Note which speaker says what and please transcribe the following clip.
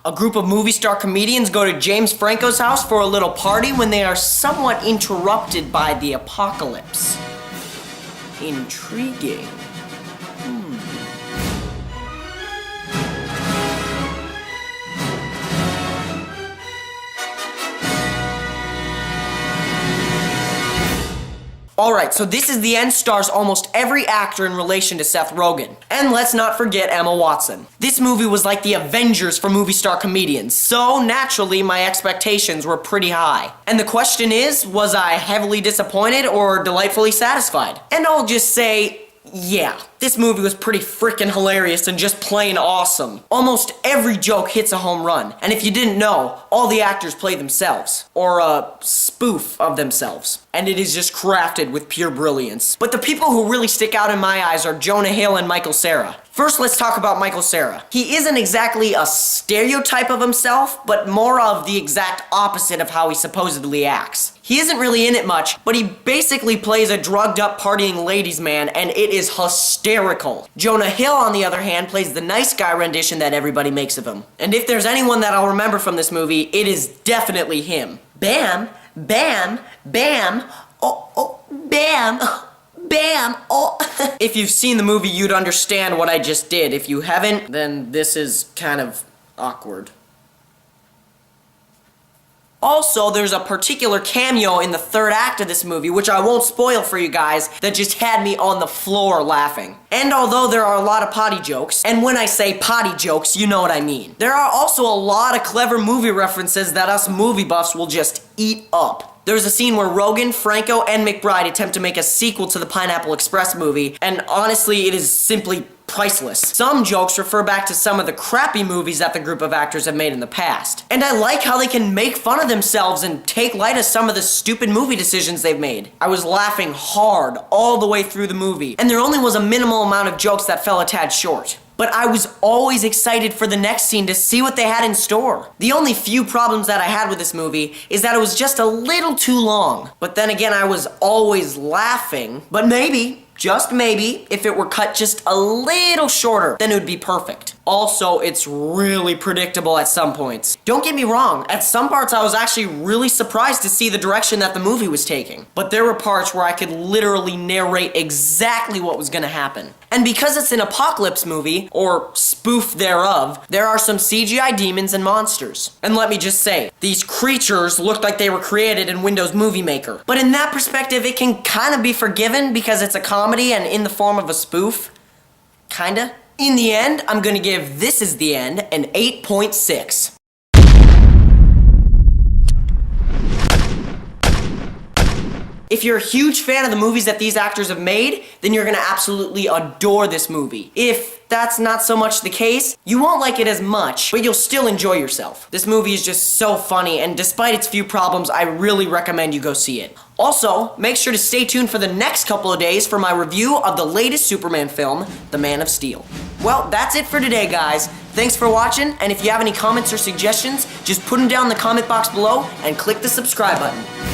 Speaker 1: A group of movie star comedians go to James Franco's house for a little party when they are somewhat interrupted by the apocalypse. Intriguing. Alright, so This Is the End stars almost every actor in relation to Seth Rogen. And let's not forget Emma Watson. This movie was like the Avengers for movie star comedians, so naturally my expectations were pretty high. And the question is, was I heavily disappointed or delightfully satisfied? And I'll just say, yeah, this movie was pretty freaking hilarious and just plain awesome. Almost every joke hits a home run, and if you didn't know, all the actors play themselves, or a spoof of themselves. And it is just crafted with pure brilliance. But the people who really stick out in my eyes are Jonah Hill and Michael Cera. First, let's talk about Michael Cera. He isn't exactly a stereotype of himself, but more of the exact opposite of how he supposedly acts. He isn't really in it much, but he basically plays a drugged up partying ladies man, and it is hysterical. Jonah Hill, on the other hand, plays the nice guy rendition that everybody makes of him. And if there's anyone that I'll remember from this movie, it is definitely him. Bam, bam, bam, oh, bam. Bam! Oh! If you've seen the movie, you'd understand what I just did. If you haven't, then this is kind of awkward. Also, there's a particular cameo in the third act of this movie, which I won't spoil for you guys, that just had me on the floor laughing. And although there are a lot of potty jokes, and when I say potty jokes, you know what I mean, there are also a lot of clever movie references that us movie buffs will just eat up. There's a scene where Rogen, Franco, and McBride attempt to make a sequel to the Pineapple Express movie, and honestly, it is simply priceless. Some jokes refer back to some of the crappy movies that the group of actors have made in the past. And I like how they can make fun of themselves and take light of some of the stupid movie decisions they've made. I was laughing hard all the way through the movie, and there only was a minimal amount of jokes that fell a tad short. But I was always excited for the next scene to see what they had in store. The only few problems that I had with this movie is that it was just a little too long. But then again, I was always laughing. But maybe, just maybe, if it were cut just a little shorter, then it would be perfect. Also, it's really predictable at some points. Don't get me wrong, at some parts I was actually really surprised to see the direction that the movie was taking. But there were parts where I could literally narrate exactly what was gonna happen. And because it's an apocalypse movie, or spoof thereof, there are some CGI demons and monsters. And let me just say, these creatures looked like they were created in Windows Movie Maker. But in that perspective, it can kind of be forgiven because it's a comedy and in the form of a spoof. Kinda. In the end, I'm gonna give This Is the End an 8.6. If you're a huge fan of the movies that these actors have made, then you're gonna absolutely adore this movie. If that's not so much the case, you won't like it as much, but you'll still enjoy yourself. This movie is just so funny, and despite its few problems, I really recommend you go see it. Also, make sure to stay tuned for the next couple of days for my review of the latest Superman film, The Man of Steel. Well, that's it for today, guys. Thanks for watching, and if you have any comments or suggestions, just put them down in the comment box below and click the subscribe button.